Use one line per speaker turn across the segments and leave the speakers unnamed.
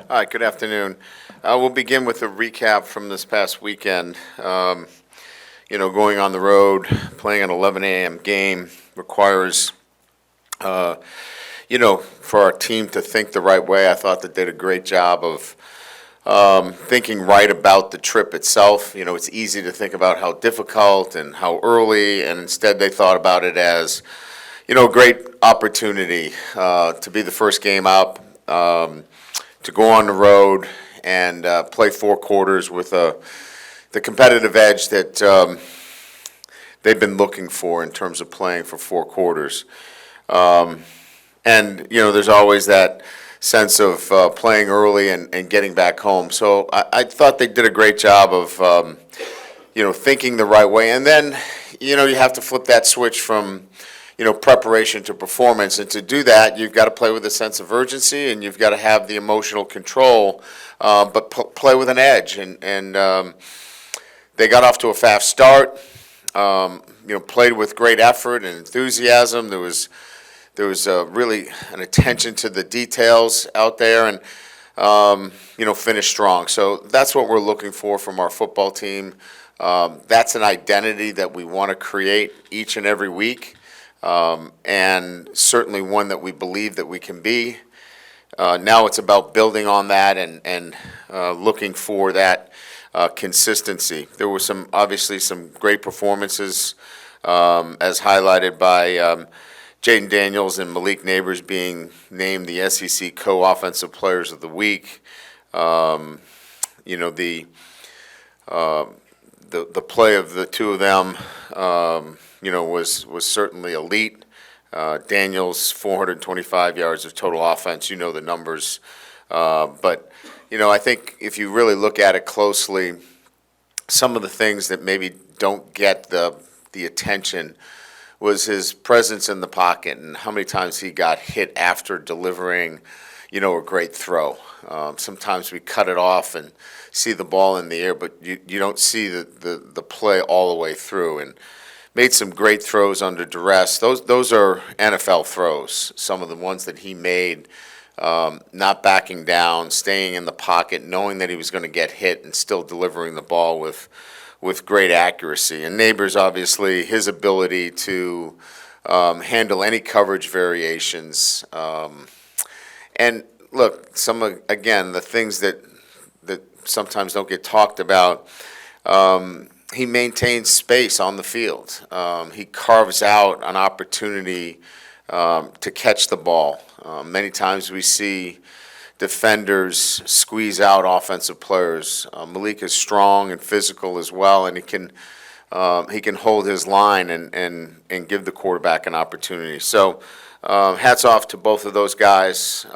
Hi, good afternoon. We'll begin with a recap from this past weekend. Going on the road, playing an 11 a.m. game requires, for our team to think the right way. I thought they did a great job of thinking right about the trip itself. It's easy to think about how difficult and how early, and instead they thought about it as, a great opportunity to be the first game up. To go on the road and play 4 quarters with the competitive edge that they've been looking for in terms of playing for 4 quarters. There's always that sense of playing early and getting back home. So I thought they did a great job of, thinking the right way. And then, you have to flip that switch from preparation to performance. And to do that, you've got to play with a sense of urgency, and you've got to have the emotional control, but play with an edge. And they got off to a fast start. Played with great effort and enthusiasm. There was really an attention to the details out there, and finished strong. So that's what we're looking for from our football team. That's an identity that we want to create each and every week. And certainly one that we believe that we can be. Now it's about building on that and looking for that consistency. There were obviously some great performances, as highlighted by Jaden Daniels and Malik Neighbors being named the SEC Co-Offensive Players of the Week. The play of the two of them, was certainly elite. Daniels, 425 yards of total offense. The numbers. But I think if you really look at it closely, some of the things that maybe don't get the attention was his presence in the pocket and how many times he got hit after delivering, a great throw. Sometimes we cut it off and see the ball in the air, but you don't see the play all the way through. And made some great throws under duress. Those are NFL throws. Some of the ones that he made, not backing down, staying in the pocket, knowing that he was going to get hit, and still delivering the ball with great accuracy. And Neighbors, obviously, his ability to handle any coverage variations. And look, the things that sometimes don't get talked about. He maintains space on the field. He carves out an opportunity to catch the ball. Many times we see defenders squeeze out offensive players. Malik is strong and physical as well, and he can hold his line and give the quarterback an opportunity. So hats off to both of those guys.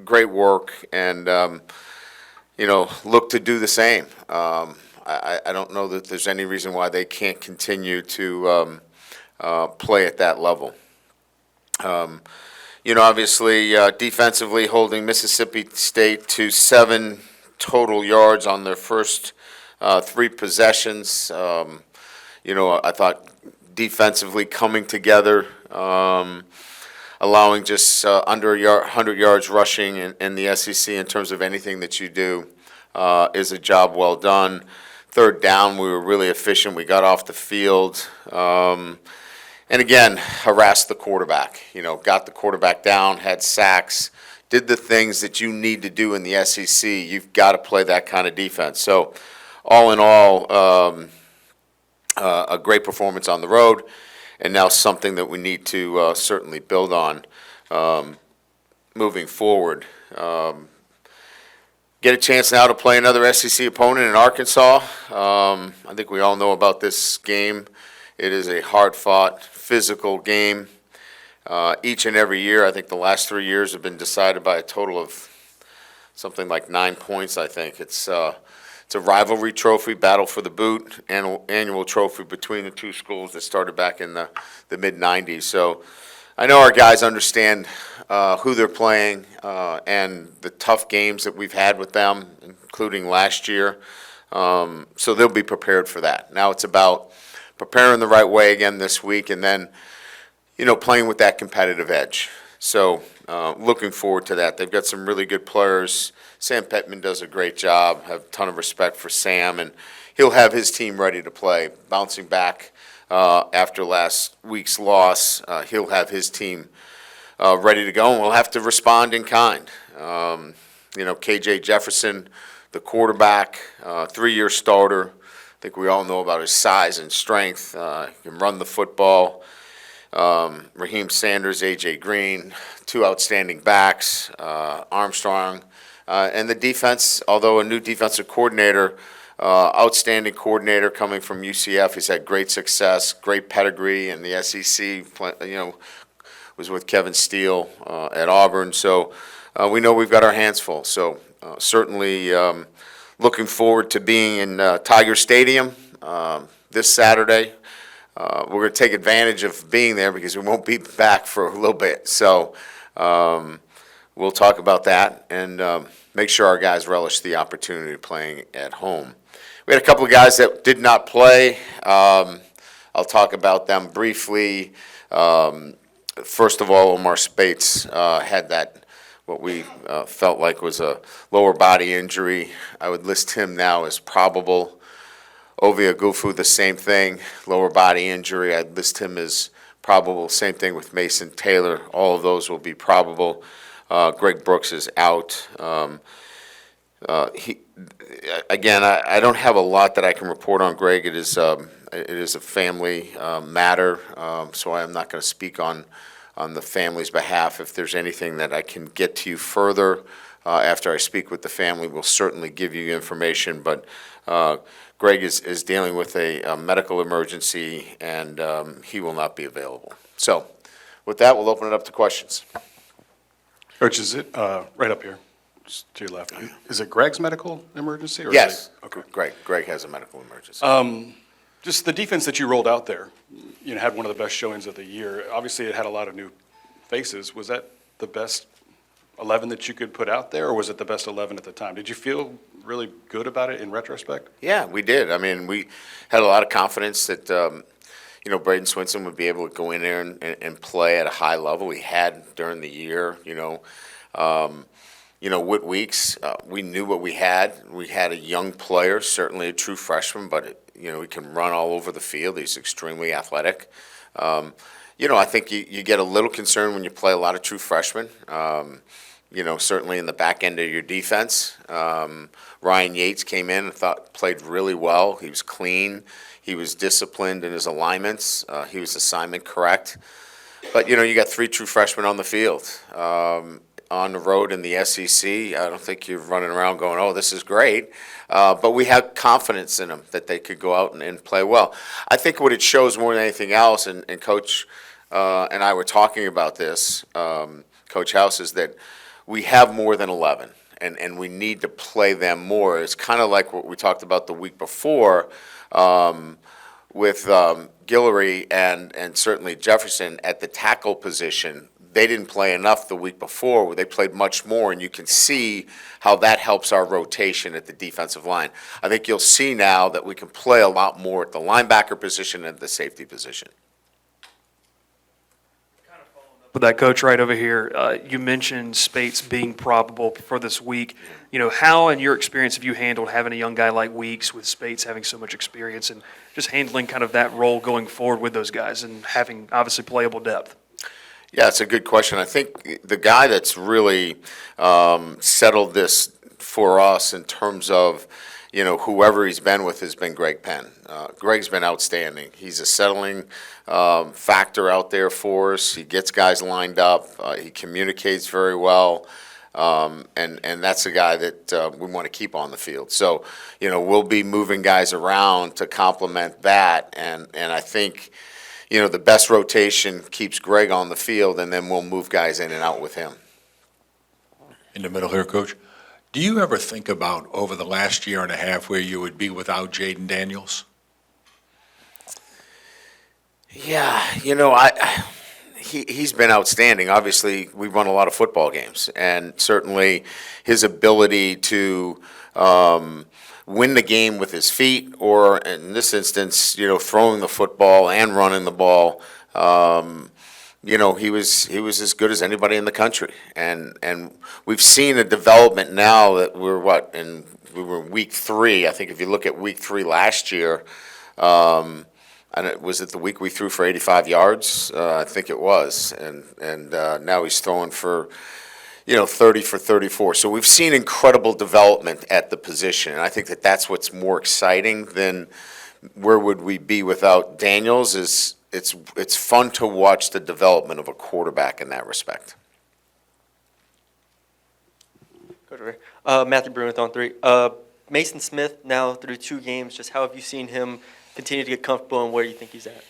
Great work, and look to do the same. I don't know that there's any reason why they can't continue to play at that level. Obviously, defensively holding Mississippi State to 7 total yards on their first 3 possessions. I thought defensively coming together, allowing just under 100 yards rushing in the SEC in terms of anything that you do is a job well done. Third down, we were really efficient. We got off the field. And again, harassed the quarterback. Got the quarterback down, had sacks, did the things that you need to do in the SEC. You've got to play that kind of defense. So all in all, a great performance on the road, and now something that we need to certainly build on moving forward. Get a chance now to play another SEC opponent in Arkansas. I think we all know about this game. It is a hard-fought, physical game. Each and every year, I think the last 3 years have been decided by a total of something like 9 points, I think. It's a rivalry trophy, battle for the boot, annual trophy between the two schools that started back in the mid-'90s. So I know our guys understand who they're playing and the tough games that we've had with them, including last year. So they'll be prepared for that. Now it's about preparing the right way again this week, and then, playing with that competitive edge. So looking forward to that. They've got some really good players. Sam Pittman does a great job. Have a ton of respect for Sam, and he'll have his team ready to play. Bouncing back after last week's loss, he'll have his team ready to go, and we'll have to respond in kind. KJ Jefferson, the quarterback, 3-year starter. I think we all know about his size and strength. He can run the football. Raheem Sanders, A.J. Green, 2 outstanding backs, Armstrong. And the defense, although a new defensive coordinator, outstanding coordinator coming from UCF. He's had great success, great pedigree in the SEC, was with Kevin Steele at Auburn. So we know we've got our hands full. So certainly looking forward to being in Tiger Stadium this Saturday. We're going to take advantage of being there because we won't be back for a little bit. So we'll talk about that and make sure our guys relish the opportunity of playing at home. We had a couple of guys that did not play. I'll talk about them briefly. First of all, Omar Spates had that what we felt like was a lower body injury. I would list him now as probable. Ovia Gufu, the same thing, lower body injury. I'd list him as probable. Same thing with Mason Taylor. All of those will be probable. Greg Brooks is out. I don't have a lot that I can report on Greg. It is a family matter, so I am not going to speak on the family's behalf. If there's anything that I can get to you further after I speak with the family, we'll certainly give you information. But Greg is dealing with a medical emergency, and he will not be available. So with that, we'll open it up to questions.
Coach, is it right up here, just to your left? Is it Greg's medical emergency? Or
Yes.
Okay.
Greg has a medical emergency.
Just the defense that you rolled out there, had one of the best showings of the year. Obviously, it had a lot of new faces. Was that the best 11 that you could put out there, or was it the best 11 at the time? Did you feel really good about it in retrospect?
Yeah, we did. I mean, we had a lot of confidence that Braden Swinson would be able to go in there and play at a high level. He had during the year. Whit Weeks, we knew what we had. We had a young player, certainly a true freshman, but he can run all over the field. He's extremely athletic. I think you get a little concerned when you play a lot of true freshmen. Certainly in the back end of your defense. Ryan Yates came in and played really well. He was clean. He was disciplined in his alignments. He was assignment correct. But, you got 3 true freshmen on the field. On the road in the SEC, I don't think you're running around going, oh, this is great. But we have confidence in them that they could go out and play well. I think what it shows more than anything else, and Coach and I were talking about this, Coach House, is that we have more than 11, and we need to play them more. It's kind of like what we talked about the week before with Guillory and certainly Jefferson at the tackle position. They didn't play enough the week before, where they played much more, and you can see how that helps our rotation at the defensive line. I think you'll see now that we can play a lot more at the linebacker position and the safety position.
With that, Coach, right over here, you mentioned Spates being probable for this week. How, in your experience, have you handled having a young guy like Weeks with Spates having so much experience and just handling kind of that role going forward with those guys and having, obviously, playable depth?
Yeah, it's a good question. I think the guy that's really settled this for us in terms of, whoever he's been with has been Greg Penn. Greg's been outstanding. He's a settling factor out there for us. He gets guys lined up. He communicates very well. And that's a guy that we want to keep on the field. So, we'll be moving guys around to complement that. And I think the best rotation keeps Greg on the field, and then we'll move guys in and out with him.
In the middle here, Coach, do you ever think about over the last year and a half where you would be without Jaden Daniels?
Yeah, he's been outstanding. Obviously, we've run a lot of football games, and certainly his ability to win the game with his feet, or in this instance, throwing the football and running the ball, he was as good as anybody in the country, and we've seen a development now that we were in week 3. I think if you look at week 3 last year, and was it the week we threw for 85 yards? I think it was, and now he's throwing for 30 for 34. So we've seen incredible development at the position, and I think that's what's more exciting than where would we be without Daniels. Is it's fun to watch the development of a quarterback in that respect.
Coach Ray. Matthew Bruin with On 3. Mason Smith now through 2 games. Just how have you seen him continue to get comfortable, and where do you think he's at?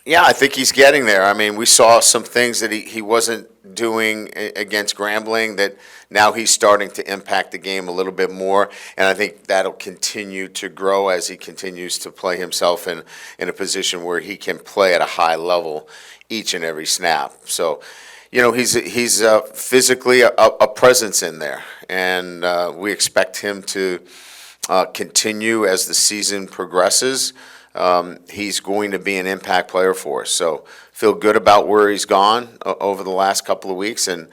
Yeah, I think he's getting there. I mean, we saw some things that he wasn't doing against Grambling that now he's starting to impact the game a little bit more, and I think that'll continue to grow as he continues to play himself in a position where he can play at a high level each and every snap. So, he's physically a presence in there, and we expect him to continue as the season progresses. He's going to be an impact player for us. So feel good about where he's gone over the last couple of weeks, and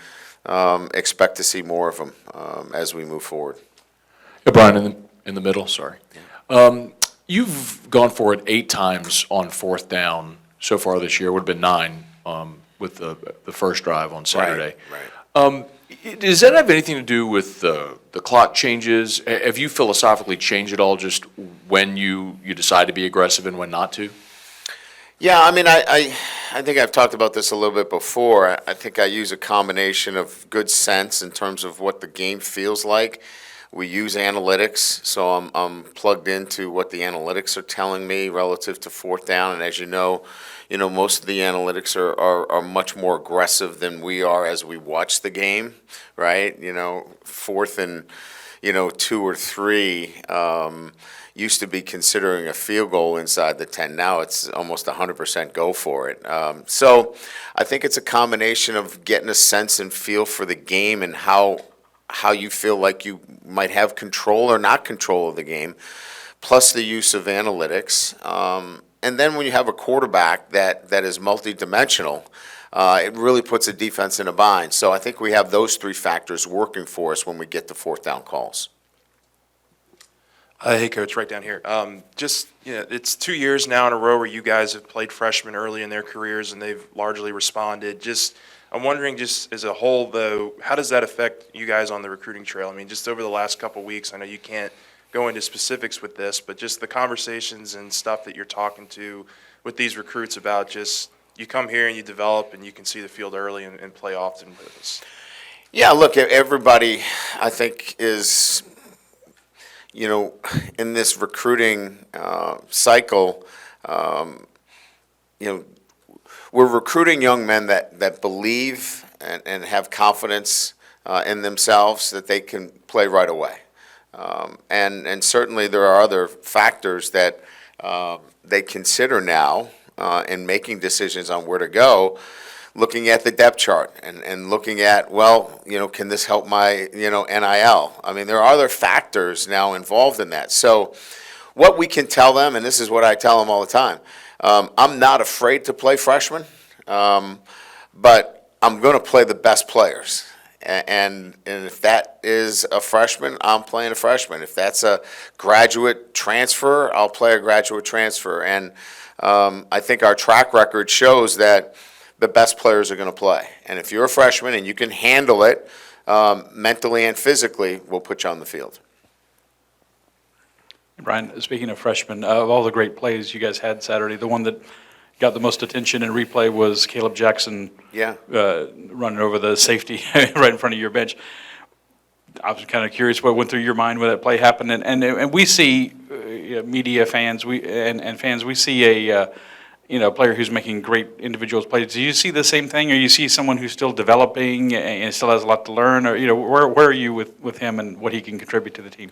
expect to see more of him as we move forward.
Yeah, Brian, in the middle, sorry. You've gone for it 8 times on 4th down so far this year. It would have been 9 with the first drive on Saturday.
Right.
Does that have anything to do with the clock changes? Have you philosophically changed at all just when you decide to be aggressive and when not to?
Yeah, I mean, I think I've talked about this a little bit before. I think I use a combination of good sense in terms of what the game feels like. We use analytics, so I'm plugged into what the analytics are telling me relative to 4th down. And as you know, most of the analytics are much more aggressive than we are as we watch the game, right? 4th and 2 or 3. Used to be considering a field goal inside the 10. Now it's almost 100% go for it. So I think it's a combination of getting a sense and feel for the game and how you feel like you might have control or not control of the game, plus the use of analytics. And then when you have a quarterback that is multidimensional, it really puts a defense in a bind. So I think we have those 3 factors working for us when we get to 4th down calls.
Hey, Coach, right down here. It's 2 years now in a row where you guys have played freshmen early in their careers, and they've largely responded. I'm wondering, just as a whole, though, how does that affect you guys on the recruiting trail? I mean, just over the last couple of weeks, I know you can't go into specifics with this, but just the conversations and stuff that you're talking to with these recruits about just you come here and you develop and you can see the field early and play often with us.
Yeah, look, everybody, I think, is in this recruiting cycle, we're recruiting young men that believe and have confidence in themselves that they can play right away. And certainly there are other factors that they consider now in making decisions on where to go, looking at the depth chart and looking at, can this help my, NIL? I mean, there are other factors now involved in that. So what we can tell them, and this is what I tell them all the time, I'm not afraid to play freshmen, but I'm going to play the best players. And if that is a freshman, I'm playing a freshman. If that's a graduate transfer, I'll play a graduate transfer. And I think our track record shows that the best players are going to play. And if you're a freshman and you can handle it mentally and physically, we'll put you on the field.
Brian, speaking of freshmen, of all the great plays you guys had Saturday, the one that got the most attention in replay was Caleb Jackson running over the safety right in front of your bench. I was kind of curious what went through your mind when that play happened. And we see media fans, fans, we see a player who's making great individual plays. Do you see the same thing, or you see someone who's still developing and still has a lot to learn, or where are you with him and what he can contribute to the team?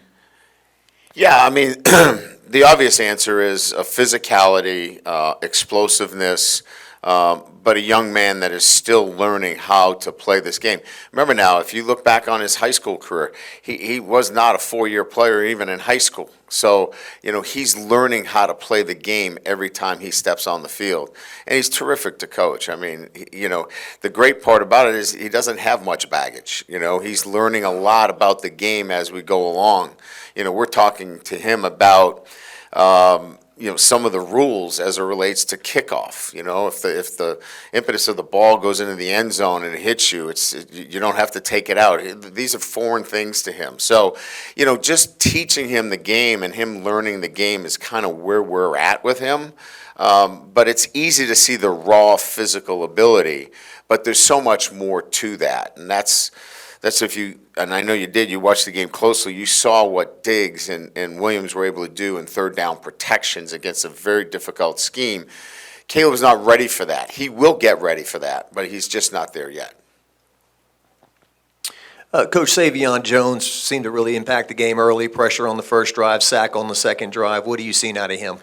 Yeah, I mean, the obvious answer is physicality, explosiveness, but a young man that is still learning how to play this game. Remember now, if you look back on his high school career, he was not a 4-year player even in high school. So, he's learning how to play the game every time he steps on the field. And he's terrific to coach. I mean, the great part about it is he doesn't have much baggage. He's learning a lot about the game as we go along. We're talking to him about some of the rules as it relates to kickoff. If the impetus of the ball goes into the end zone and it hits you, you don't have to take it out. These are foreign things to him. So, just teaching him the game and him learning the game is kind of where we're at with him. But it's easy to see the raw physical ability, but there's so much more to that, and that's if you, and I know you did, you watched the game closely, you saw what Diggs and Williams were able to do in third down protections against a very difficult scheme. Caleb's not ready for that. He will get ready for that, but he's just not there yet.
Coach Savion Jones seemed to really impact the game early, pressure on the first drive, sack on the second drive. What are you seeing out of him?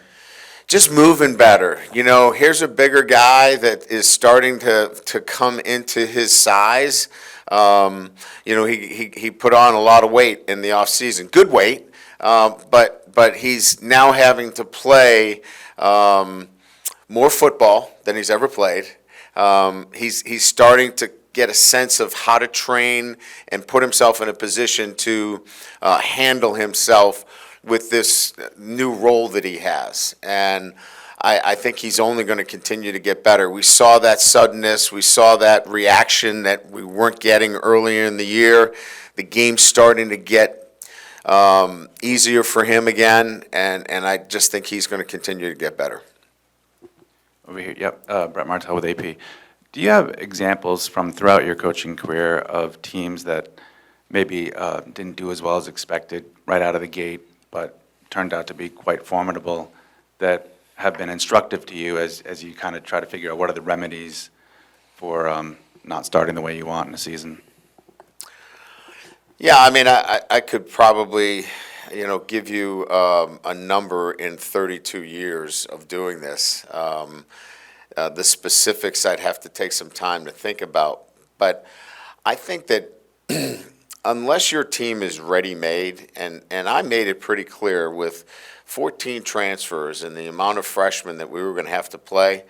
Just moving better. Here's a bigger guy that is starting to come into his size. He put on a lot of weight in the offseason. Good weight, but he's now having to play more football than he's ever played. He's starting to get a sense of how to train and put himself in a position to handle himself with this new role that he has. And I think he's only going to continue to get better. We saw that suddenness. We saw that reaction that we weren't getting earlier in the year. The game's starting to get easier for him again, and I just think he's going to continue to get better.
Over here, yep, Brett Martell with AP. Do you have examples from throughout your coaching career of teams that maybe didn't do as well as expected right out of the gate, but turned out to be quite formidable, that have been instructive to you as you kind of try to figure out what are the remedies for not starting the way you want in a season?
Yeah, I mean, I could probably, give you a number in 32 years of doing this. The specifics I'd have to take some time to think about. But I think that unless your team is ready-made, and I made it pretty clear with 14 transfers and the amount of freshmen that we were going to have to play,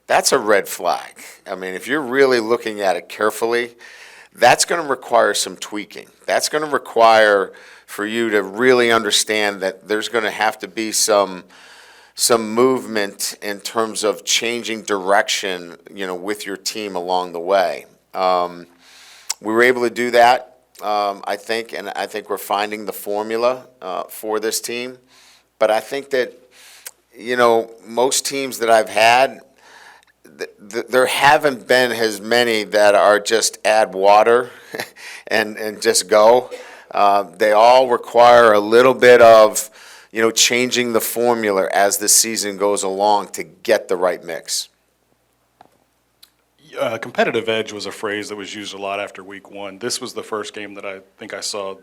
that's a red flag. I mean, if you're really looking at it carefully, that's going to require some tweaking. That's going to require for you to really understand that there's going to have to be some movement in terms of changing direction, with your team along the way. We were able to do that, I think, and I think we're finding the formula for this team. But I think that, most teams that I've had, there haven't been as many that are just add water and just go. They all require a little bit of, changing the formula as the season goes along to get the right mix.
Competitive edge was a phrase that was used a lot after week one. This was the first game that I think I saw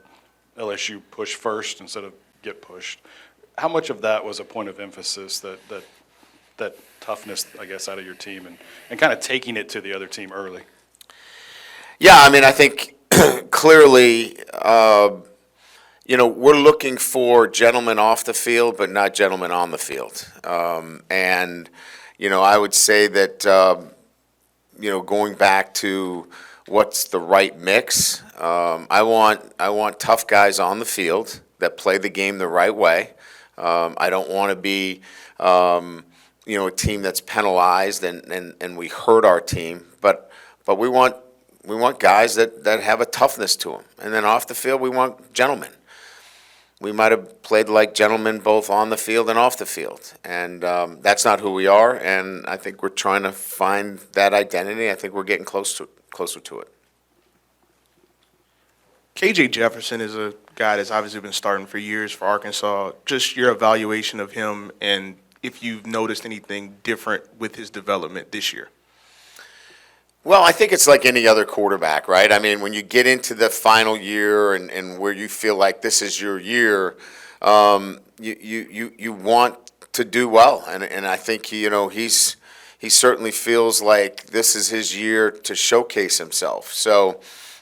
LSU push first instead of get pushed. How much of that was a point of emphasis, that toughness, I guess, out of your team and kind of taking it to the other team early?
Yeah, I mean, I think clearly, we're looking for gentlemen off the field, but not gentlemen on the field. And I would say that, going back to what's the right mix, I want tough guys on the field that play the game the right way. I don't want to be, a team that's penalized and we hurt our team, but we want guys that have a toughness to them. And then off the field, we want gentlemen. We might have played like gentlemen both on the field and off the field, and that's not who we are. And I think we're trying to find that identity. I think we're getting closer to it.
KJ Jefferson is a guy that's obviously been starting for years for Arkansas. Just your evaluation of him and if you've noticed anything different with his development this year.
Well, I think it's like any other quarterback, right? I mean, when you get into the final year and where you feel like this is your year, you want to do well, and I think he's he certainly feels like this is his year to showcase himself. So,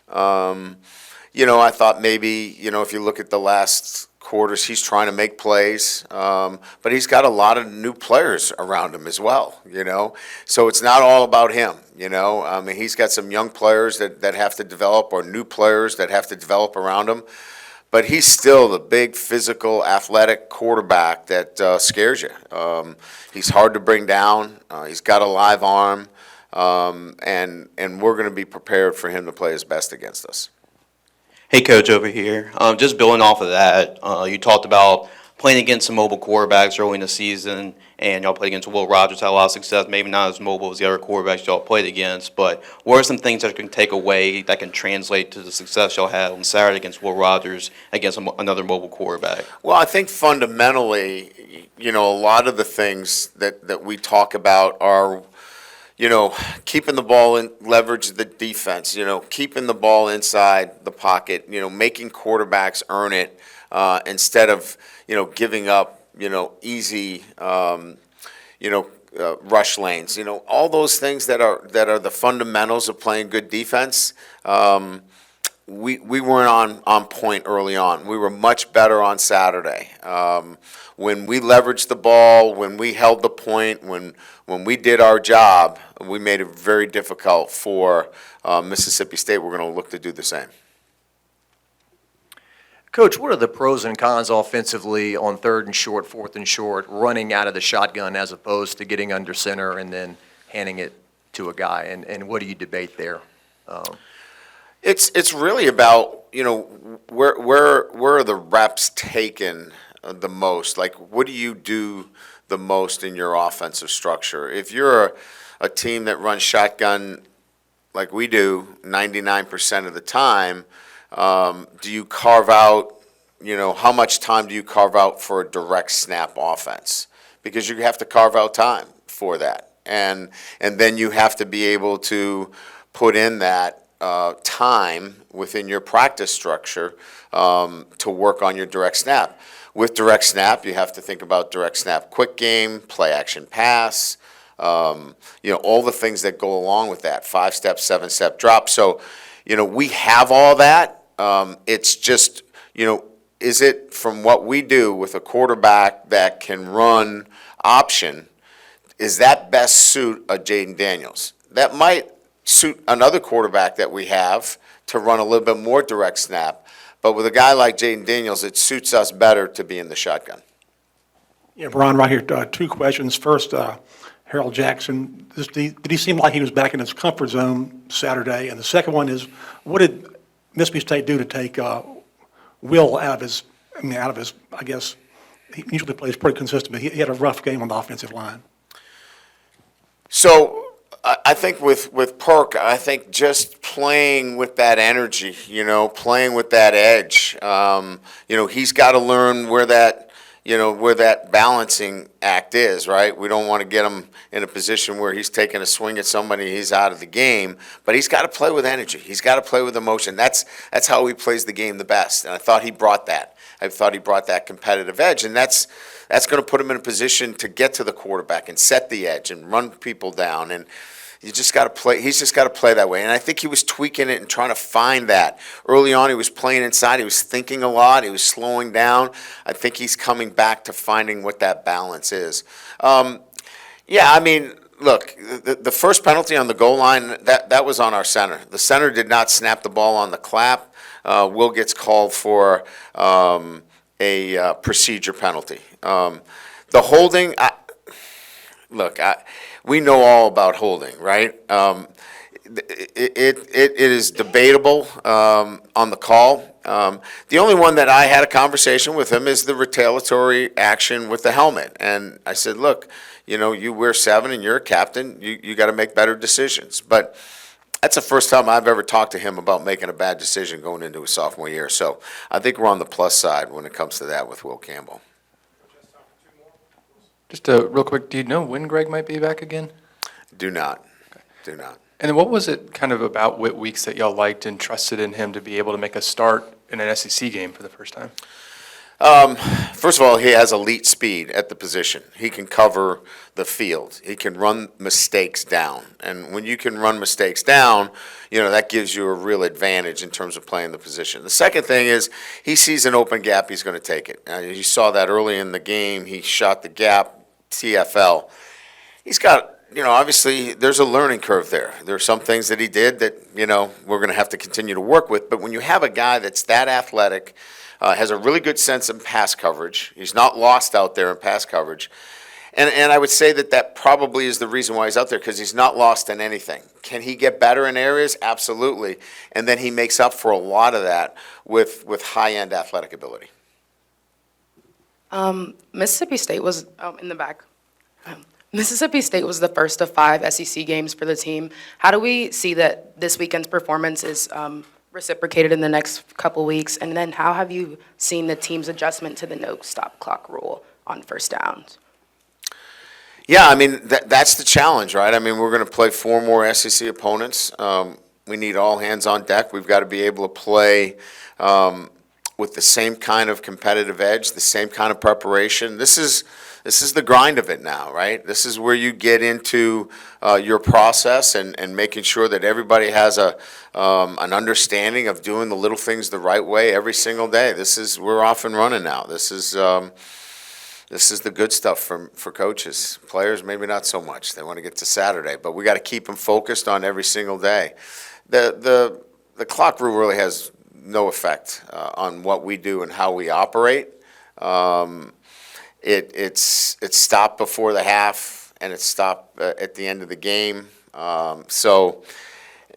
I thought maybe, if you look at the last quarters, he's trying to make plays, but he's got a lot of new players around him as well, So it's not all about him, I mean, he's got some young players that have to develop, or new players that have to develop around him. But he's still the big, physical, athletic quarterback that scares you. He's hard to bring down. He's got a live arm, and we're going to be prepared for him to play his best against us.
Hey, Coach, over here. Just building off of that, you talked about playing against some mobile quarterbacks early in the season, and y'all played against Will Rogers, had a lot of success, maybe not as mobile as the other quarterbacks y'all played against, but what are some things that you can take away that can translate to the success y'all had on Saturday against Will Rogers, against another mobile quarterback?
Well, I think fundamentally, a lot of the things that we talk about are, keeping the ball in, leverage the defense, keeping the ball inside the pocket, making quarterbacks earn it, instead of, giving up, easy, rush lanes, all those things that are the fundamentals of playing good defense. We weren't on point early on. We were much better on Saturday. When we leveraged the ball, when we held the point, when we did our job, we made it very difficult for Mississippi State. We're going to look to do the same.
Coach, what are the pros and cons offensively on 3rd and short, 4th and short, running out of the shotgun as opposed to getting under center and then handing it to a guy? And what do you debate there?
It's really about, where are the reps taken the most? Like, what do you do the most in your offensive structure? If you're a team that runs shotgun like we do 99% of the time, do you carve out, how much time do you carve out for a direct snap offense? Because you have to carve out time for that. And then you have to be able to put in that time within your practice structure to work on your direct snap. With direct snap, you have to think about direct snap quick game, play action pass, all the things that go along with that, 5-step, 7-step drop. So, we have all that. It's just, is it from what we do with a quarterback that can run option, is that best suit a Jaden Daniels? That might suit another quarterback that we have to run a little bit more direct snap. But with a guy like Jaden Daniels, it suits us better to be in the shotgun.
Yeah, Brian, right here, 2 questions. First, Harold Jackson, did he seem like he was back in his comfort zone Saturday? And the second one is, what did Mississippi State do to take Will out of his, I guess, he usually plays pretty consistent, but he had a rough game on the offensive line.
So I think with Perk, I think just playing with that energy, playing with that edge, he's got to learn where that balancing act is, right? We don't want to get him in a position where he's taking a swing at somebody, he's out of the game, but he's got to play with energy. He's got to play with emotion. That's how he plays the game the best, and I thought he brought that. I thought he brought that competitive edge, and that's going to put him in a position to get to the quarterback and set the edge and run people down, and you just got to play. He's just got to play that way, and I think he was tweaking it and trying to find that. Early on, he was playing inside. He was thinking a lot. He was slowing down. I think he's coming back to finding what that balance is. Look, the first penalty on the goal line, that was on our center. The center did not snap the ball on the clap. Will gets called for a procedure penalty. The holding, we know all about holding, right? It is debatable on the call. The only one that I had a conversation with him is the retaliatory action with the helmet. And I said, look, you wear 7 and you're a captain. You got to make better decisions. But that's the first time I've ever talked to him about making a bad decision going into his sophomore year. So I think we're on the plus side when it comes to that with Will Campbell.
Just real quick, do you know when Greg might be back again?
Do not. Do not.
And then what was it kind of about Whit Weeks that y'all liked and trusted in him to be able to make a start in an SEC game for the first time?
First of all, he has elite speed at the position. He can cover the field. He can run mistakes down. And when you can run mistakes down, that gives you a real advantage in terms of playing the position. The second thing is he sees an open gap, he's going to take it. You saw that early in the game. He shot the gap, TFL. He's got, obviously there's a learning curve there. There are some things that he did that, we're going to have to continue to work with. But when you have a guy that's that athletic, has a really good sense in pass coverage. He's not lost out there in pass coverage. And I would say that probably is the reason why he's out there, because he's not lost in anything. Can he get better in areas? Absolutely. And then he makes up for a lot of that with high-end athletic ability.
Mississippi State was in the back. Mississippi State was the first of 5 SEC games for the team. How do we see that this weekend's performance is reciprocated in the next couple weeks? And then how have you seen the team's adjustment to the no stop clock rule on first downs?
Yeah, I mean, that's the challenge, right? I mean, we're going to play 4 more SEC opponents. We need all hands on deck. We've got to be able to play with the same kind of competitive edge, the same kind of preparation. This is the grind of it now, right? This is where you get into your process and making sure that everybody has an understanding of doing the little things the right way every single day. We're off and running now. This is the good stuff for coaches. Players, maybe not so much. They want to get to Saturday, but we got to keep them focused on every single day. The clock rule really has no effect on what we do and how we operate. It's stopped before the half, and it's stopped at the end of the game. So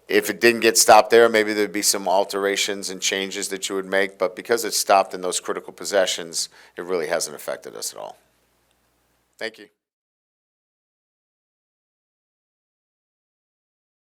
if it didn't get stopped there, maybe there'd be some alterations and changes that you would make. But because it's stopped in those critical possessions, it really hasn't affected us at all. Thank you.